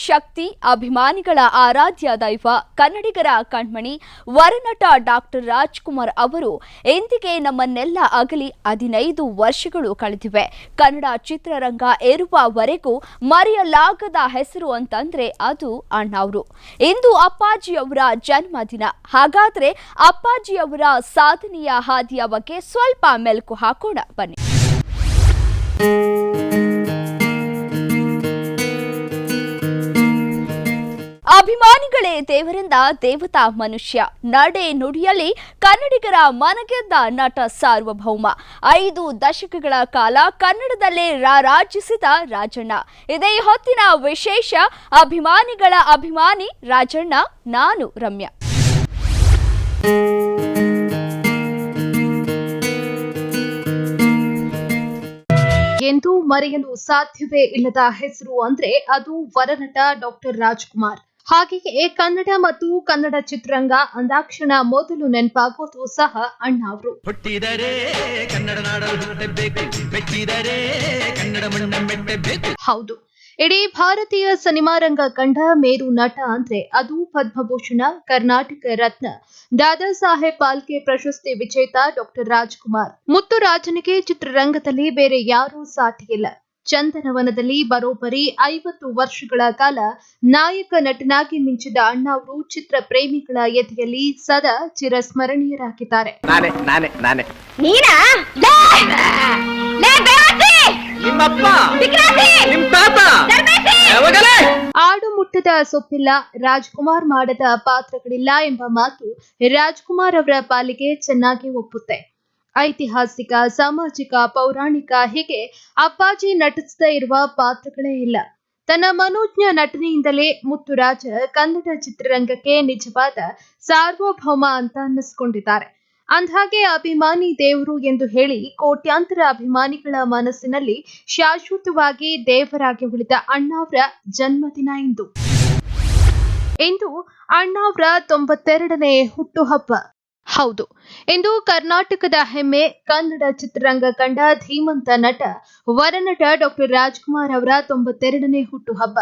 ಶಕ್ತಿ, ಅಭಿಮಾನಿಗಳ ಆರಾಧ್ಯ ದೈವ, ಕನ್ನಡಿಗರ ಕಣ್ಮಣಿ ವರನಟ ಡಾಕ್ಟರ್ ರಾಜ್ಕುಮಾರ್ ಅವರು ಎಂದಿಗೆ ನಮ್ಮನ್ನೆಲ್ಲ ಅಗಲಿ 15 ವರ್ಷಗಳು ಕಳೆದಿವೆ. ಕನ್ನಡ ಚಿತ್ರರಂಗ ಏರುವವರೆಗೂ ಮರೆಯಲಾಗದ ಹೆಸರು ಅಂತಂದ್ರೆ ಅದು ಅಣ್ಣಾವ್ರು. ಇಂದು ಅಪ್ಪಾಜಿಯವರ ಜನ್ಮದಿನ. ಹಾಗಾದ್ರೆ ಅಪ್ಪಾಜಿಯವರ ಸಾಧನೆಯ ಹಾದಿಯ ಬಗ್ಗೆ ಸ್ವಲ್ಪ ಮೆಲುಕು ಹಾಕೋಣ ಬನ್ನಿ. ಅಭಿಮಾನಿಗಳೇ ದೇವರಿಂದ ದೇವತಾ ಮನುಷ್ಯ. ನಡೆ ನುಡಿಯಲ್ಲಿ ಕನ್ನಡಿಗರ ಮನಗೆದ್ದ ನಟ ಸಾರ್ವಭೌಮ. 5 ದಶಕಗಳ ಕಾಲ ಕನ್ನಡದಲ್ಲೇ ರಾರಾಜಿಸಿದ ರಾಜಣ್ಣ. ಇದೇ ಹೊತ್ತಿನ ವಿಶೇಷ. ಅಭಿಮಾನಿಗಳ ಅಭಿಮಾನಿ ರಾಜಣ್ಣ, ನಾನು ರಮ್ಯಾ. ಎಂದೂ ಮರೆಯಲು ಸಾಧ್ಯವೇ ಇಲ್ಲದ ಹೆಸರು ಅಂದ್ರೆ ಅದು ವರನಟ ಡಾಕ್ಟರ್ ರಾಜ್ಕುಮಾರ್. ಹಾಗೆಯೇ ಕನ್ನಡ ಮತ್ತು ಕನ್ನಡ ಚಿತ್ರರಂಗ ಅಂದಾಕ್ಷಣ ಮೊದಲು ನೆನಪಾಗೋದು ಸಹ ಅಣ್ಣಾವ್ರು. ಹೌದು, ಇಡೀ ಭಾರತೀಯ ಸಿನಿಮಾ ರಂಗ ಕಂಡ ಮೇರು ನಟ ಅಂದ್ರೆ ಅದು ಪದ್ಮಭೂಷಣ, ಕರ್ನಾಟಕ ರತ್ನ, ದಾದಾ ಸಾಹೇಬ್ ಫಾಲ್ಕೆ ಪ್ರಶಸ್ತಿ ವಿಜೇತ ಡಾಕ್ಟರ್ ರಾಜ್ಕುಮಾರ್. ಮುತ್ತುರಾಜನಿಗೆ ಚಿತ್ರರಂಗದಲ್ಲಿ ಬೇರೆ ಯಾರೂ ಸಾಟಿಯಿಲ್ಲ. ಚಂದನವನದಲ್ಲಿ ಬರೋಬ್ಬರಿ 50 ವರ್ಷಗಳ ಕಾಲ ನಾಯಕ ನಟನಾಗಿ ಮಿಂಚಿದ ಅಣ್ಣಾವ್ರು ಚಿತ್ರ ಪ್ರೇಮಿಗಳ ಎದೆಯಲ್ಲಿ ಸದಾ ಚಿರಸ್ಮರಣೀಯರಾಗಿದ್ದಾರೆ. ಆಡು ಮುಟ್ಟದ ಸೊಪ್ಪಿಲ್ಲ, ರಾಜ್ಕುಮಾರ್ ಮಾಡದ ಪಾತ್ರಗಳಿಲ್ಲ ಎಂಬ ಮಾತು ರಾಜ್ಕುಮಾರ್ ಅವರ ಪಾಲಿಗೆ ಚೆನ್ನಾಗಿ ಒಪ್ಪುತ್ತೆ. ಐತಿಹಾಸಿಕ, ಸಾಮಾಜಿಕ, ಪೌರಾಣಿಕ ಹೀಗೆ ಅಪ್ಪಾಜಿ ನಟಿಸದೇ ಇರುವ ಪಾತ್ರಗಳೇ ಇಲ್ಲ. ತನ್ನ ಮನೋಜ್ಞ ನಟನೆಯಿಂದಲೇ ಮುತ್ತುರಾಜ ಕನ್ನಡ ಚಿತ್ರರಂಗಕ್ಕೆ ನಿಜವಾದ ಸಾರ್ವಭೌಮ ಅಂತ ಅನ್ನಿಸಿಕೊಂಡಿದ್ದಾರೆ. ಅಂದ್ಹಾಗೆ ಅಭಿಮಾನಿ ದೇವರು ಎಂದು ಹೇಳಿ ಕೋಟ್ಯಾಂತರ ಅಭಿಮಾನಿಗಳ ಮನಸ್ಸಿನಲ್ಲಿ ಶಾಶ್ವತವಾಗಿ ದೇವರಾಗಿ ಉಳಿದ ಅಣ್ಣಾವ್ರ ಜನ್ಮದಿನ ಇಂದು. ಅಣ್ಣಾವ್ರ 92ನೇ ಹುಟ್ಟುಹಬ್ಬ. ಹೌದು, ಇಂದು ಕರ್ನಾಟಕದ ಹೆಮ್ಮೆ, ಕನ್ನಡ ಚಿತ್ರರಂಗ ಕಂಡ ಧೀಮಂತ ನಟ ವರನಟ ಡಾಕ್ಟರ್ ರಾಜ್ಕುಮಾರ್ ಅವರ 92ನೇ ಹುಟ್ಟುಹಬ್ಬ.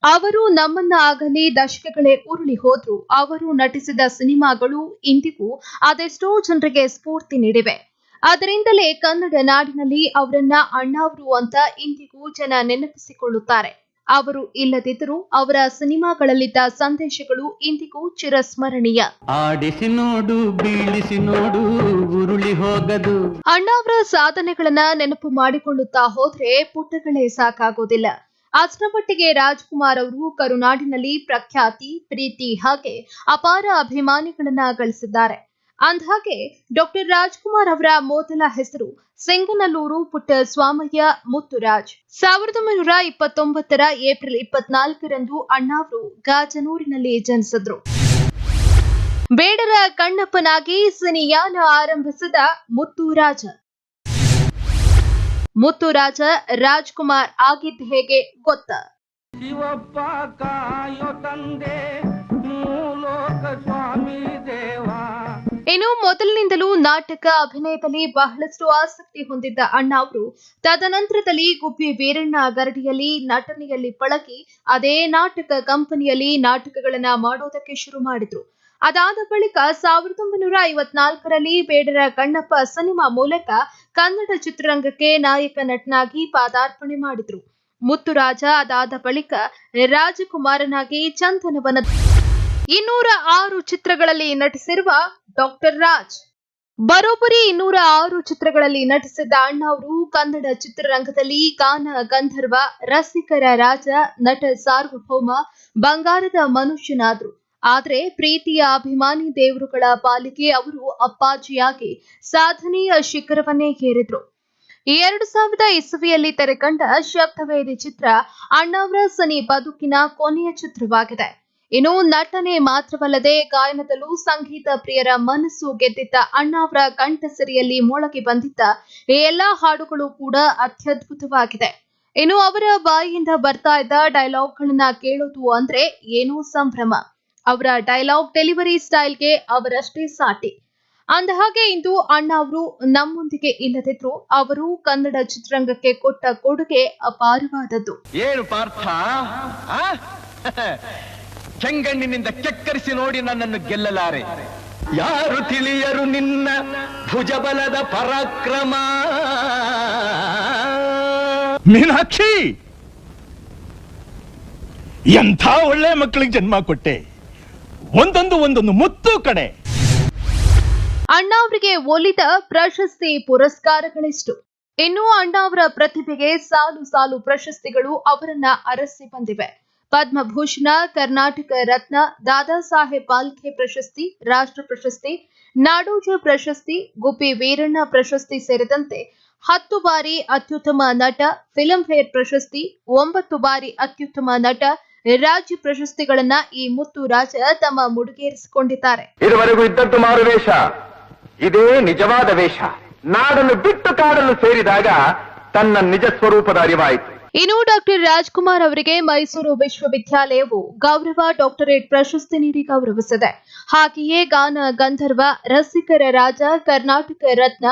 ಅವರು ನಮ್ಮನ್ನ ಆಗಲಿ ದಶಕಗಳೇ ಉರುಳಿ ಹೋದ್ರು. ಅವರು ನಟಿಸಿದ ಸಿನಿಮಾಗಳು ಇಂದಿಗೂ ಅದೆಷ್ಟೋ ಜನರಿಗೆ ಸ್ಫೂರ್ತಿ ನೀಡಿವೆ. ಅದರಿಂದಲೇ ಕನ್ನಡ ನಾಡಿನಲ್ಲಿ ಅವರನ್ನ ಅಣ್ಣಾವ್ರು ಅಂತ ಇಂದಿಗೂ ಜನ ನೆನಪಿಸಿಕೊಳ್ಳುತ್ತಾರೆ. ಅವರು ಇಲ್ಲದಿದ್ದರೂ ಅವರ ಸಿನಿಮಾಗಳಲ್ಲಿದ್ದ ಸಂದೇಶಗಳು ಇಂದಿಗೂ ಚಿರಸ್ಮರಣೀಯ. ಆಡಿಸಿ ನೋಡು, ಬೀಳಿಸಿ ನೋಡು, ಉರುಳಿ ಹೋಗದು. ಅಣ್ಣಾವ್ರ ಸಾಧನೆಗಳನ್ನ ನೆನಪು ಮಾಡಿಕೊಳ್ಳುತ್ತಾ ಹೋದ್ರೆ ಪುಟಗಳೇ ಸಾಕಾಗೋದಿಲ್ಲ. ಅಷ್ಟರಮಟ್ಟಿಗೆ ರಾಜ್ಕುಮಾರ್ ಅವರು ಕರುನಾಡಿನಲ್ಲಿ ಪ್ರಖ್ಯಾತಿ, ಪ್ರೀತಿ ಹಾಗೆ ಅಪಾರ ಅಭಿಮಾನಿಗಳನ್ನ ಗಳಿಸಿದ್ದಾರೆ. ಅಂದ್ಹಾಗೆ ಡಾಕ್ಟರ್ ರಾಜ್ಕುಮಾರ್ ಅವರ ಮೊದಲ ಹೆಸರು ಸಿಂಗನಲ್ಲೂರು ಪುಟ್ಟ ಸ್ವಾಮಯ್ಯ ಮುತ್ತುರಾಜ್. 1929 ಏಪ್ರಿಲ್ 24ರಂದು ಅಣ್ಣಾವ್ರು ಗಾಜನೂರಿನಲ್ಲಿ ಜನಿಸಿದ್ರು. ಬೇಡರ ಕಣ್ಣಪ್ಪನಾಗಿ ಸಿನಿಯಾನ ಆರಂಭಿಸಿದ ಮುತ್ತುರಾಜ ರಾಜ್ಕುಮಾರ್ ಆಗಿದ್ದ ಹೇಗೆ ಗೊತ್ತಾ? ಶಿವಪ್ಪ ಕಾಯೋ ತಂದೆ ಮೂಲೋಕ ಸ್ವಾಮಿ ದೇವಾ. ಇನ್ನು ಮೊದಲಿನಿಂದಲೂ ನಾಟಕ ಅಭಿನಯದಲ್ಲಿ ಬಹಳಷ್ಟು ಆಸಕ್ತಿ ಹೊಂದಿದ್ದ ಅಣ್ಣಾವ್ರು ತದನಂತರದಲ್ಲಿ ಗುಬ್ಬಿ ವೀರಣ್ಣ ಗರಡಿಯಲ್ಲಿ ನಟನೆಯಲ್ಲಿ ಪಳಗಿ ಅದೇ ನಾಟಕ ಕಂಪನಿಯಲ್ಲಿ ನಾಟಕಗಳನ್ನ ಮಾಡೋದಕ್ಕೆ ಶುರು ಮಾಡಿದ್ರು. ಅದಾದ ಬಳಿಕ 1954ರಲ್ಲಿ ಬೇಡರ ಕಣ್ಣಪ್ಪ ಸಿನಿಮಾ ಮೂಲಕ ಕನ್ನಡ ಚಿತ್ರರಂಗಕ್ಕೆ ನಾಯಕ ನಟನಾಗಿ ಪಾದಾರ್ಪಣೆ ಮಾಡಿದ್ರು. ಮುತ್ತುರಾಜ ಅದಾದ ಬಳಿಕ ರಾಜಕುಮಾರನಾಗಿ ಚಂದನವನ 206 ಚಿತ್ರಗಳಲ್ಲಿ ನಟಿಸಿರುವ ಡಾಕ್ಟರ್ ರಾಜ್. ಬರೋಬ್ಬರಿ 206 ಚಿತ್ರಗಳಲ್ಲಿ ನಟಿಸಿದ ಅಣ್ಣಾವ್ರು ಕನ್ನಡ ಚಿತ್ರರಂಗದಲ್ಲಿ ಗಾನ ಗಂಧರ್ವ, ರಸಿಕರ ರಾಜ, ನಟ ಸಾರ್ವಭೌಮ, ಬಂಗಾರದ ಮನುಷ್ಯನಾದ್ರು. ಆದ್ರೆ ಪ್ರೀತಿಯ ಅಭಿಮಾನಿ ದೇವರುಗಳ ಪಾಲಿಗೆ ಅವರು ಅಪ್ಪಾಜಿಯಾಗಿ ಸಾಧನೆಯ ಶಿಖರವನ್ನೇ ಏರಿದ್ರು. 2000 ಇಸವಿಯಲ್ಲಿ ತೆರೆಕಂಡ ಶಬ್ದವೇದಿ ಚಿತ್ರ ಅಣ್ಣಾವ್ರ ಸಿನಿ ಬದುಕಿನ ಕೊನೆಯ ಚಿತ್ರವಾಗಿದೆ. ಇನ್ನು ನಟನೆ ಮಾತ್ರವಲ್ಲದೆ ಗಾಯನದಲ್ಲೂ ಸಂಗೀತ ಪ್ರಿಯರ ಮನಸ್ಸು ಗೆದ್ದಿದ್ದ ಅಣ್ಣಾವ್ರ ಕಂಠಸಿರಿಯಲ್ಲಿ ಮೊಳಗಿ ಬಂದಿದ್ದ ಎಲ್ಲಾ ಹಾಡುಗಳು ಕೂಡ ಅತ್ಯದ್ಭುತವಾಗಿದೆ. ಇನ್ನು ಅವರ ಬಾಯಿಯಿಂದ ಬರ್ತಾ ಇದ್ದ ಡೈಲಾಗ್ಗಳನ್ನ ಕೇಳೋದು ಅಂದ್ರೆ ಏನೋ ಸಂಭ್ರಮ. ಅವರ ಡೈಲಾಗ್ ಡೆಲಿವರಿ ಸ್ಟೈಲ್ಗೆ ಅವರಷ್ಟೇ ಸಾಟಿ. ಅಂದಹಾಗೆ ಇಂದು ಅಣ್ಣಾವ್ರು ನಮ್ಮೊಂದಿಗೆ ಇಲ್ಲದಿದ್ರು ಅವರು ಕನ್ನಡ ಚಿತ್ರರಂಗಕ್ಕೆ ಕೊಟ್ಟ ಕೊಡುಗೆ ಅಪಾರವಾದದ್ದು. ಏನು ಪಾರ್ಥ, ಕೆಂಗಣ್ಣಿನಿಂದ ಕೆಕ್ಕರಿಸಿ ನೋಡಿ ನನ್ನನ್ನು ಗೆಲ್ಲಲಾರೆ. ಯಾರು ತಿಳಿಯರು ನಿನ್ನ ಭುಜಬಲದ ಪರಾಕ್ರಮ. ಮೀನಾಕ್ಷಿ, ಎಂಥ ಒಳ್ಳೆ ಮಕ್ಕಳಿಗೆ ಜನ್ಮ ಕೊಟ್ಟೆ. ಒಂದೊಂದು ಮುತ್ತು ಕಡೆ. ಅಣ್ಣಾವ್ರಿಗೆ ಒಲಿದ ಪ್ರಶಸ್ತಿ ಪುರಸ್ಕಾರಗಳೆಷ್ಟು? ಇನ್ನು ಅಣ್ಣಾವ್ರ ಪ್ರತಿಭೆಗೆ ಸಾಲು ಸಾಲು ಪ್ರಶಸ್ತಿಗಳು ಅವರನ್ನ ಅರಸಿ ಬಂದಿವೆ. ಪದ್ಮಭೂಷಣ, ಕರ್ನಾಟಕ ರತ್ನ, ದಾದಾ ಸಾಹೇಬ್ ಫಾಲ್ಕೆ ಪ್ರಶಸ್ತಿ, ರಾಷ್ಟ್ರ ಪ್ರಶಸ್ತಿ, ನಾಡೋಜ ಪ್ರಶಸ್ತಿ, ಗುಬ್ಬಿ ವೀರಣ್ಣ ಪ್ರಶಸ್ತಿ ಸೇರಿದಂತೆ 10 ಬಾರಿ ಅತ್ಯುತ್ತಮ ನಟ, ಫಿಲ್ಮ್ ಫೇರ್ ಪ್ರಶಸ್ತಿ, 9 ಬಾರಿ ಅತ್ಯುತ್ತಮ ನಟ, ರಾಜ್ಯ ಪ್ರಶಸ್ತಿಗಳನ್ನ ಈ ಮುತ್ತು ರಾಜ ತಮ್ಮ ಮುಡುಗೇರಿಸಿಕೊಂಡಿದ್ದಾರೆ. ಇದುವರೆಗೂ ಇದ್ದದ್ದು ಮಾರುವೇಷ, ಇದೇ ನಿಜವಾದ ವೇಷ. ನಾಡನ್ನು ಬಿಟ್ಟು ಕಾಡನ್ನು ಸೇರಿದಾಗ ತನ್ನ ನಿಜ ಸ್ವರೂಪದ ಅರಿವಾಯಿತು. ಇನ್ನು ಡಾಕ್ಟರ್ ರಾಜ್ಕುಮಾರ್ ಅವರಿಗೆ ಮೈಸೂರು ವಿಶ್ವವಿದ್ಯಾಲಯವು ಗೌರವ ಡಾಕ್ಟರೇಟ್ ಪ್ರಶಸ್ತಿ ನೀಡಿ ಗೌರವಿಸಿದೆ. ಹಾಗೆಯೇ ಗಾನ ಗಂಧರ್ವ, ರಸಿಕರ ರಾಜ, ಕರ್ನಾಟಕ ರತ್ನ,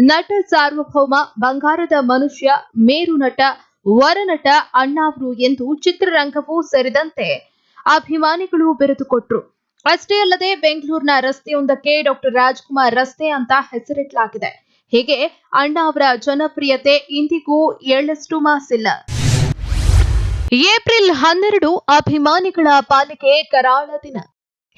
ನಟ ಸಾರ್ವಭೌಮ, ಬಂಗಾರದ ಮನುಷ್ಯ, ಮೇರು ನಟ, ವರನಟ ಅಣ್ಣಾವ್ರು ಎಂದು ಚಿತ್ರರಂಗವೂ ಸೇರಿದಂತೆ ಅಭಿಮಾನಿಗಳು ಬಿರುದು ಕೊಟ್ಟರು. ಅಷ್ಟೇ ಅಲ್ಲದೆ ಬೆಂಗಳೂರಿನ ರಸ್ತೆಯೊಂದಕ್ಕೆ ಡಾಕ್ಟರ್ ರಾಜ್ಕುಮಾರ್ ರಸ್ತೆ ಅಂತ ಹೆಸರಿಡಲಾಗಿದೆ. ಹೀಗೆ ಅಣ್ಣಾವ್ರ ಜನಪ್ರಿಯತೆ ಇಂದಿಗೂ ಎಳ್ಳಷ್ಟು ಮಾಸಿಲ್ಲ. ಏಪ್ರಿಲ್ 12 ಅಭಿಮಾನಿಗಳ ಪಾಲಿಗೆ ಕರಾಳ ದಿನ.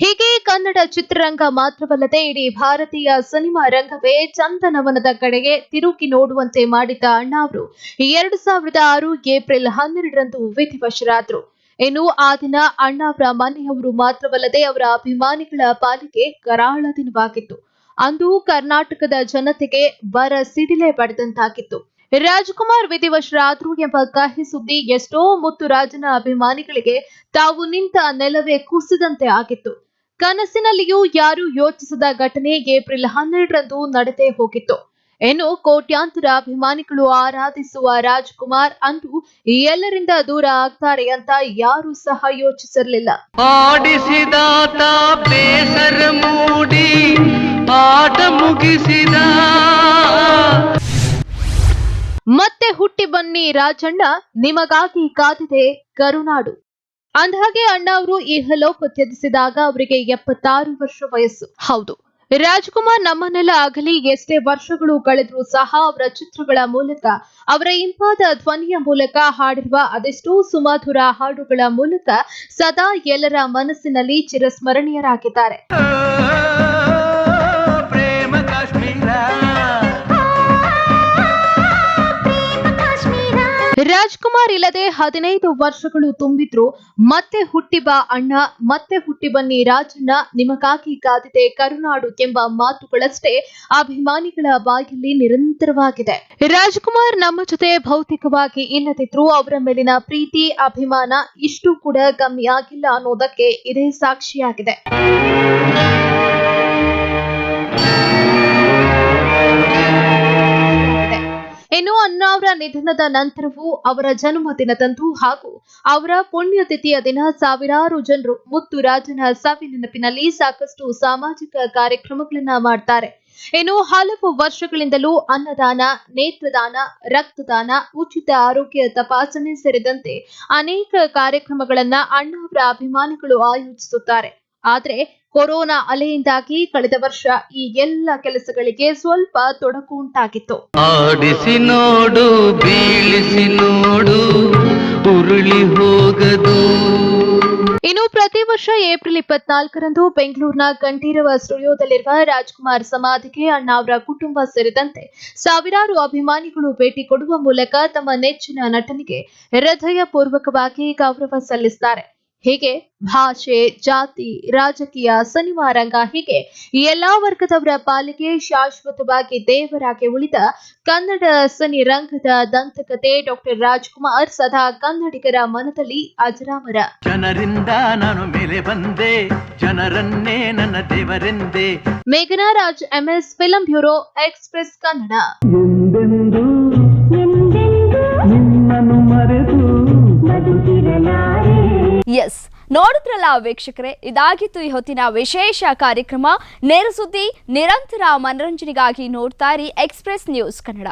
ಹೀಗೆ ಕನ್ನಡ ಚಿತ್ರರಂಗ ಮಾತ್ರವಲ್ಲದೆ ಇಡೀ ಭಾರತೀಯ ಸಿನಿಮಾ ರಂಗವೇ ಚಂದನವನದ ಕಡೆಗೆ ತಿರುಗಿ ನೋಡುವಂತೆ ಮಾಡಿದ್ದ ಅಣ್ಣಾವ್ರು 2006 ಏಪ್ರಿಲ್ 12ರಂದು ವಿಧಿವಶರಾದರು. ಇನ್ನು ಆ ದಿನ ಅಣ್ಣಾವ್ರ ಮನೆಯವರು ಮಾತ್ರವಲ್ಲದೆ ಅವರ ಅಭಿಮಾನಿಗಳ ಪಾಲಿಗೆ ಕರಾಳ ದಿನವಾಗಿತ್ತು. ಅಂದು ಕರ್ನಾಟಕದ ಜನತೆಗೆ ಬರ ಸಿಡಿಲೆ ಬಡಿದಂತಾಗಿತ್ತು. ರಾಜ್ಕುಮಾರ್ ವಿಧಿವಶರಾದ್ರು ಎಂಬ ಕಹಿ ಸುದ್ದಿ ಎಷ್ಟೋ ಮುತ್ತುರಾಜನ ಅಭಿಮಾನಿಗಳಿಗೆ ತಾವು ನಿಂತ ನೆಲವೇ ಕುಸಿದಂತೆ ಆಗಿತ್ತು. ಕನಸಿನಲ್ಲಿಯೂ ಯಾರೂ ಯೋಚಿಸದ ಘಟನೆ ಏಪ್ರಿಲ್ 12ರಂದು ನಡೆದೇ ಹೋಗಿತ್ತು. ಇನ್ನು ಕೋಟ್ಯಾಂತರ ಅಭಿಮಾನಿಗಳು ಆರಾಧಿಸುವ ರಾಜ್ಕುಮಾರ್ ಅಂದು ಎಲ್ಲರಿಂದ ದೂರ ಆಗ್ತಾರೆ ಅಂತ ಯಾರೂ ಸಹ ಯೋಚಿಸಿರಲಿಲ್ಲ. ಆಡಿಸಿದಾತ ಬೇಸರ ಮೂಡಿ ಆಟ ಮುಗಿಸಿದ. ಮತ್ತೆ ಹುಟ್ಟಿ ಬನ್ನಿ ರಾಜಣ್ಣ, ನಿಮಗಾಗಿ ಕಾದಿದೆ ಕರುನಾಡು. ಅಂದಹಾಗೆ ಅಣ್ಣಾವ್ರು ಇಹಲೋಕ ತ್ಯಜಿಸಿದಾಗ ಅವರಿಗೆ 76 ವರ್ಷ ವಯಸ್ಸು. ಹೌದು, ರಾಜ್ಕುಮಾರ್ ನಮ್ಮನ್ನೆಲ್ಲ ಆಗಲಿ ಎಷ್ಟೇ ವರ್ಷಗಳು ಕಳೆದ್ರೂ ಸಹ ಅವರ ಚಿತ್ರಗಳ ಮೂಲಕ, ಅವರ ಇಂಪಾದ ಧ್ವನಿಯ ಮೂಲಕ ಹಾಡಿರುವ ಅದೆಷ್ಟೋ ಸುಮಧುರ ಹಾಡುಗಳ ಮೂಲಕ ಸದಾ ಎಲ್ಲರ ಮನಸ್ಸಿನಲ್ಲಿ ಚಿರಸ್ಮರಣೀಯರಾಗಿದ್ದಾರೆ. ರಾಜ್ಕುಮಾರ್ ಇಲ್ಲದೆ 15 ವರ್ಷಗಳು ತುಂಬಿದ್ರು ಮತ್ತೆ ಹುಟ್ಟಿ ಬಾ ಅಣ್ಣ, ಮತ್ತೆ ಹುಟ್ಟಿ ಬನ್ನಿ ರಾಜಣ್ಣ, ನಿಮಗಾಗಿ ಕಾದಿದೆ ಕರುನಾಡು ಎಂಬ ಮಾತುಗಳಷ್ಟೇ ಅಭಿಮಾನಿಗಳ ಬಾಯಲ್ಲಿ ನಿರಂತರವಾಗಿದೆ. ರಾಜ್ಕುಮಾರ್ ನಮ್ಮ ಜೊತೆ ಭೌತಿಕವಾಗಿ ಇಲ್ಲದಿದ್ರು ಅವರ ಮೇಲಿನ ಪ್ರೀತಿ, ಅಭಿಮಾನ ಇಷ್ಟು ಕೂಡ ಕಮ್ಮಿ ಆಗಿಲ್ಲ ಅನ್ನೋದಕ್ಕೆ ಇದೇ ಸಾಕ್ಷಿಯಾಗಿದೆ. ಇನ್ನು ಅಣ್ಣಾವ್ರ ನಿಧನದ ನಂತರವೂ ಅವರ ಜನ್ಮದಿನದಂದು ಹಾಗೂ ಅವರ ಪುಣ್ಯತಿಥಿಯ ದಿನ ಸಾವಿರಾರು ಜನರು ಮುತ್ತುರಾಜನ ಸವಿ ನೆನಪಿನಲ್ಲಿ ಸಾಕಷ್ಟು ಸಾಮಾಜಿಕ ಕಾರ್ಯಕ್ರಮಗಳನ್ನ ಮಾಡ್ತಾರೆ. ಇನ್ನು ಹಲವು ವರ್ಷಗಳಿಂದಲೂ ಅನ್ನದಾನ, ನೇತ್ರದಾನ, ರಕ್ತದಾನ, ಉಚಿತ ಆರೋಗ್ಯ ತಪಾಸಣೆ ಸೇರಿದಂತೆ ಅನೇಕ ಕಾರ್ಯಕ್ರಮಗಳನ್ನ ಅಣ್ಣಾವ್ರ ಅಭಿಮಾನಿಗಳು ಆಯೋಜಿಸುತ್ತಾರೆ. ಆದರೆ ಕೊರೋನಾ ಅಲೆಯಿಂದಾಗಿ ಕಳೆದ ವರ್ಷ ಈ ಎಲ್ಲ ಕೆಲಸಗಳಿಗೆ ಸ್ವಲ್ಪ ತೊಡಕು ಉಂಟಾಗಿತ್ತು. ಆಡಿಸಿ ನೋಡು, ಬೀಳಿಸಿ ನೋಡು, ಉರುಳಿ ಹೋಗದು. ಇನ್ನು ಪ್ರತಿ ವರ್ಷ ಏಪ್ರಿಲ್ 24ರಂದು ಬೆಂಗಳೂರಿನ ಕಂಠೀರವ ಸ್ಟುಡಿಯೋದಲ್ಲಿರುವ ರಾಜ್ಕುಮಾರ್ ಸಮಾಧಿಗೆ ಅಣ್ಣಾವ್ರ ಕುಟುಂಬ ಸೇರಿದಂತೆ ಸಾವಿರಾರು ಅಭಿಮಾನಿಗಳು ಭೇಟಿ ಕೊಡುವ ಮೂಲಕ ತಮ್ಮ ನೆಚ್ಚಿನ ನಟನಿಗೆ ಹೃದಯಪೂರ್ವಕವಾಗಿ ಗೌರವ ಸಲ್ಲಿಸುತ್ತಾರೆ. ಹೀಗೆ ಭಾಷೆ, ಜಾತಿ, ರಾಜಕೀಯ, ಸಿನಿಮಾ ರಂಗ ಹೀಗೆ ಎಲ್ಲಾ ವರ್ಗದವರ ಪಾಲಿಗೆ ಶಾಶ್ವತವಾಗಿ ದೇವರಾಗಿ ಉಳಿದ ಕನ್ನಡ ಸಿನಿರಂಗದ ದಂತಕತೆ ಡಾಕ್ಟರ್ ರಾಜ್ಕುಮಾರ್ ಸದಾ ಕನ್ನಡಿಗರ ಮನದಲ್ಲಿ ಅಜರಾಮರ. ಜನರಿಂದ ನಾನು ಮೇಲೆ ಬಂದೆ, ಜನರನ್ನೇ ನನ್ನ ದೇವರೆಂದೆ. ಮೇಘನಾ Raj, MS film bureau, express Kannada. Yes, ನೋಡಿದ್ರಲ್ಲ ವೀಕ್ಷಕರೇ, ಇದಾಗಿತ್ತು ಈ ಹೊತ್ತಿನ ವಿಶೇಷ ಕಾರ್ಯಕ್ರಮ. ನೇರ ಸುದ್ದಿ, ನಿರಂತರ ಮನರಂಜನೆಗಾಗಿ ನೋಡ್ತಾ ಇರಿ ಎಕ್ಸ್‌ಪ್ರೆಸ್ ನ್ಯೂಸ್ ಕನ್ನಡ.